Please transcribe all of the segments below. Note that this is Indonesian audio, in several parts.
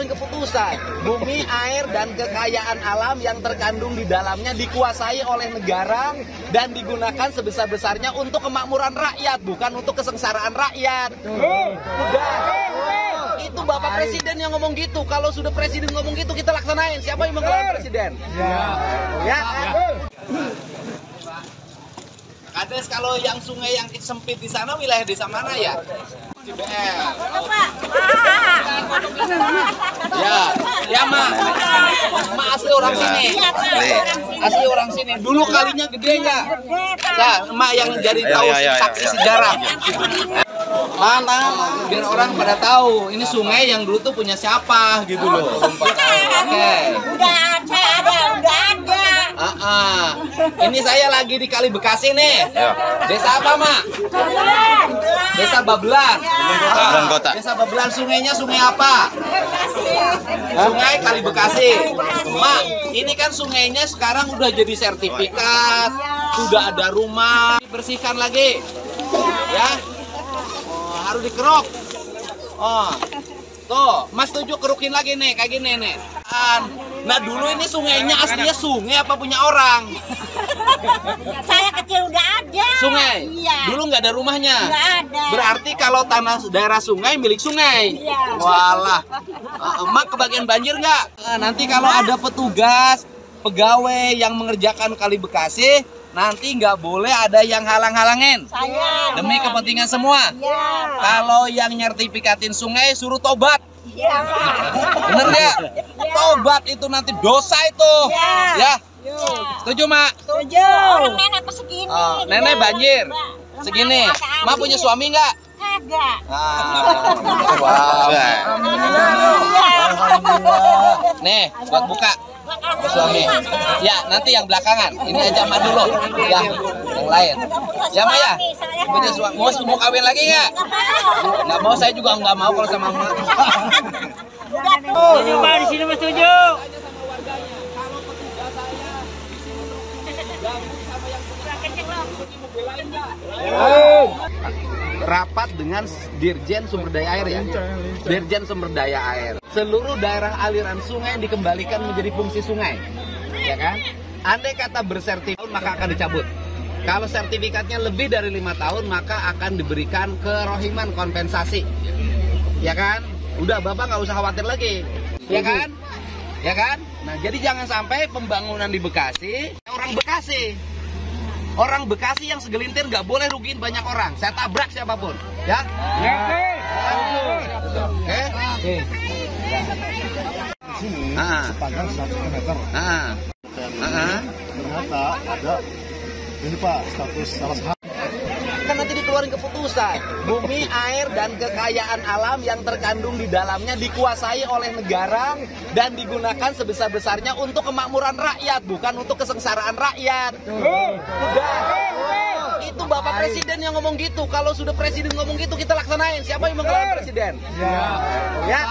dikeluarin keputusan. Bumi, air, dan kekayaan alam yang terkandung di dalamnya dikuasai oleh negara dan digunakan sebesar-besarnya untuk kemakmuran rakyat, bukan untuk kesengsaraan rakyat. Udah. Itu Bapak Presiden yang ngomong gitu. Kalau sudah Presiden ngomong gitu, kita laksanain. Siapa yang mengelawan Presiden? Ya. Kades, kalau yang sungai yang sempit di sana wilayah desa mana ya? CBL. Ya Mak asli orang sini. Asli orang sini. Dulu kalinya gede nggak? Nah, Mak yang jadi tahu saksi sejarah. Mana? Biar orang pada tahu. Ini sungai yang dulu tuh punya siapa gitu loh. Oke. Udah ada. Ini saya lagi di Kali Bekasi nih. Desa apa, Mak? Desa Babelan. Desa Babelan, sungainya sungai apa? Sungai Kali Bekasi. Mak, ini kan sungainya sekarang udah jadi sertifikat, sudah ada rumah, dibersihkan lagi. Ya. Harus dikeruk. Tuh, Mas setuju kerukin lagi nih, kayak gini nih. Nah dulu ini sungainya aslinya sungai apa punya orang? Saya kecil udah ada. Sungai? Iya. Dulu nggak ada rumahnya? Nggak ada. Berarti kalau tanah daerah sungai milik sungai? Iya. Walah. Mak kebagian banjir nggak? Nanti kalau ada petugas, pegawai yang mengerjakan Kali Bekasi, nanti nggak boleh ada yang halang-halangin. Saya. Demi kepentingan semua. Iya. Kalau yang nyertifikatin sungai suruh tobat. Iya. Bener nggak? Tobat itu nanti dosa itu. Ya. Setuju, Mak? Setuju. Orang nenek segini. Nenek banjir. Segini. Mak punya suami nggak? Kagak. Wow. Nih, buat buka. Suami. Ya, nanti yang belakangan. Ini aja Mak dulu. Ya, yang lain. Ya, Mak ya. Punya suami. Mau kawin lagi nggak? Nggak mau, saya juga nggak mau kalau sama Mak. Setuju, Pak, di sini setuju. Rapat dengan Dirjen Sumber Daya Air ya. Dirjen Sumber Daya Air. Seluruh daerah aliran sungai dikembalikan menjadi fungsi sungai. Ya kan? Andai kata bersertifikat maka akan dicabut. Kalau sertifikatnya lebih dari 5 tahun maka akan diberikan kerohiman kompensasi. Ya kan? Udah Bapak nggak usah khawatir lagi. Ya kan? Ya kan? Nah, jadi jangan sampai pembangunan di Bekasi, orang Bekasi. Orang Bekasi yang segelintir nggak boleh rugiin banyak orang. Saya tabrak siapapun, ya? Oke. Sepanjang 1 meter. Ternyata ada ini Pak, status salah satu. Kan nanti dikeluarin keputusan. Bumi, air, dan kekayaan alam yang terkandung di dalamnya dikuasai oleh negara dan digunakan sebesar-besarnya untuk kemakmuran rakyat, bukan untuk kesengsaraan rakyat. Udah. Itu Bapak Presiden yang ngomong gitu. Kalau sudah Presiden ngomong gitu, kita laksanain. Siapa yang mengelawan Presiden? Ya.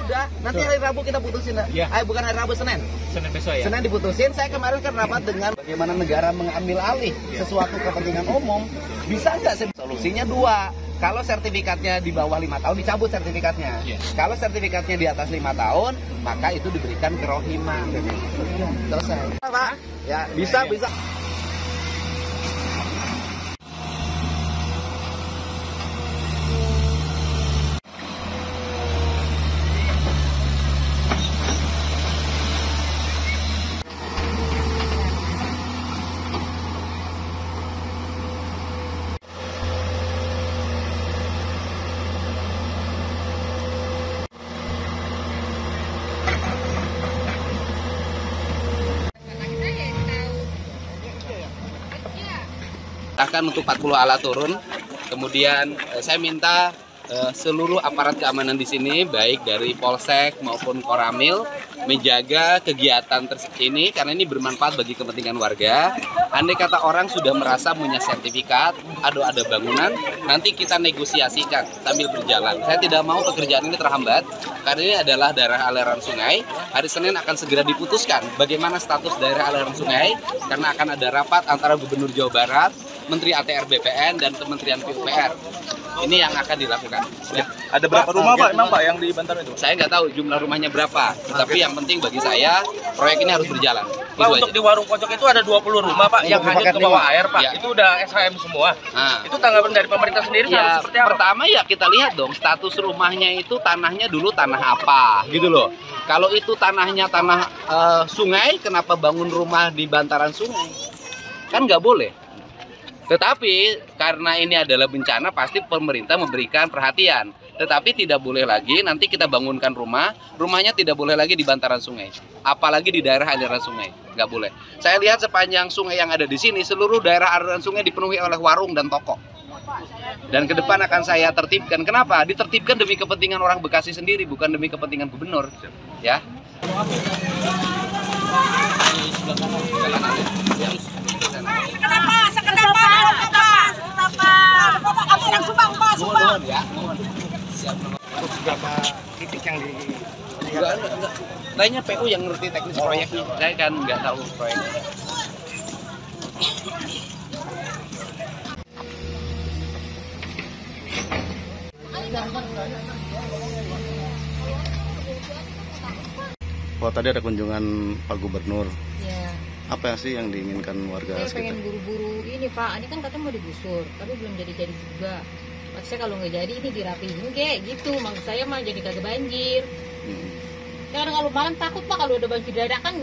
Udah. Nanti hari Rabu kita putusin. Bukan hari Rabu, Senin. Senin besok ya. Senin diputusin. Saya kemarin kan rapat dengan bagaimana negara mengambil alih sesuatu kepentingan umum. Bisa nggak solusinya 2? Kalau sertifikatnya di bawah 5 tahun dicabut sertifikatnya. Kalau sertifikatnya di atas 5 tahun, maka itu diberikan kerohiman. Selesai. Pak? Ya, bisa. Akan untuk 40 alat turun. Kemudian saya minta seluruh aparat keamanan di sini, baik dari Polsek maupun Koramil, menjaga kegiatan ini karena ini bermanfaat bagi kepentingan warga. Andai kata orang sudah merasa punya sertifikat, ada bangunan, nanti kita negosiasikan sambil berjalan. Saya tidak mau pekerjaan ini terhambat karena ini adalah daerah aliran sungai. Hari Senin akan segera diputuskan bagaimana status daerah aliran sungai karena akan ada rapat antara Gubernur Jawa Barat, Menteri ATR BPN, dan Kementerian PUPR. Ini yang akan dilakukan. Ya. Ada berapa rumah Pak emang Pak yang di Bantaran itu? Saya nggak tahu jumlah rumahnya berapa, tapi yang penting bagi saya proyek ini harus berjalan. Pak, untuk di warung pojok itu ada 20 rumah Pak yang hanyut ke bawah air Pak. Ya. Itu udah SHM semua. Nah, Itu tanggapan dari pemerintah sendiri ya, seperti apa? pertama ya kita lihat dong status rumahnya itu tanahnya dulu tanah apa, gitu loh. Kalau itu tanahnya tanah sungai, kenapa bangun rumah di bantaran sungai? Kan nggak boleh. Tetapi karena ini adalah bencana, pasti pemerintah memberikan perhatian. Tetapi tidak boleh lagi nanti kita bangunkan rumahnya tidak boleh lagi di bantaran sungai. Apalagi di daerah aliran sungai, nggak boleh. Saya lihat sepanjang sungai yang ada di sini, seluruh daerah aliran sungai dipenuhi oleh warung dan toko. Dan ke depan akan saya tertibkan. Kenapa? Ditertibkan demi kepentingan orang Bekasi sendiri, bukan demi kepentingan gubernur. Ya. Berapa titik yang di Enggak. Lainnya PU yang ngerti teknis proyeknya. Saya kan nggak tahu proyeknya. Oh, tadi ada kunjungan Pak Gubernur. Ya, Apa sih yang diinginkan warga saya sekitar? pengen buru-buru ini Pak. Ini kan katanya mau digusur, tapi belum jadi-jadi juga. Maksudnya kalau nggak jadi ini dirapihin kayak gitu. Maksud saya mah jadi kagak banjir. Karena kalau malam takut Pak kalau ada banjir dadakan,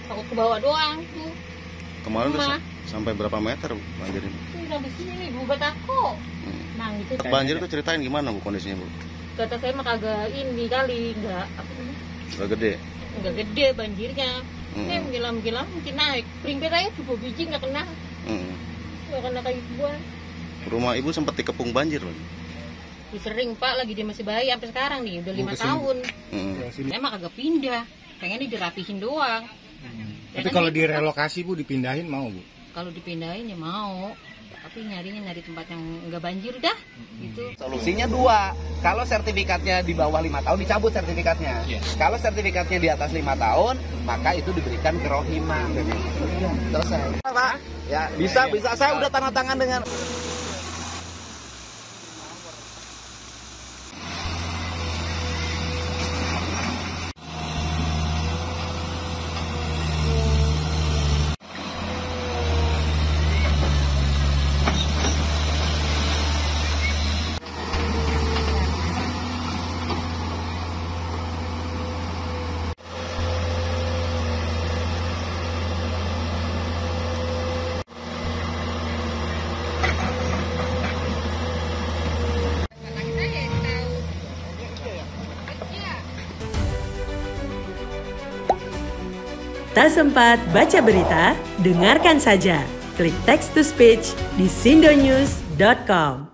takut ke bawah doang tuh. Kemarin tuh Rumah. sampai berapa meter banjir ini? Itu sampai sini Bu Batako. Nah gitu. Banjir itu ceritain gimana Bu kondisinya Bu? Kata saya mah kagak ini kali, nggak apa namanya? Udah gede. Nggak gede banjirnya. Menggilam-gilam mungkin naik. Pringpet aja coba biji nggak kena. Nggak kena kayu buah. Rumah Ibu sempat dikepung banjir loh. Sering Pak, lagi dia masih bayi sampai sekarang nih, udah 5 tahun. Emang kagak pindah, pengennya dirapihin doang. Tapi kalau direlokasi Bu, dipindahin mau Bu? Kalau dipindahin ya mau, tapi nyarinya nyari tempat yang nggak banjir dah. Gitu. Solusinya dua. Kalau sertifikatnya di bawah 5 tahun dicabut sertifikatnya. Kalau sertifikatnya di atas 5 tahun, maka itu diberikan kerohiman. Selesai. Pak, ya bisa. Saya udah tanda tangan dengan. Tak sempat baca berita? Dengarkan saja. Klik text to speech di sindonews.com.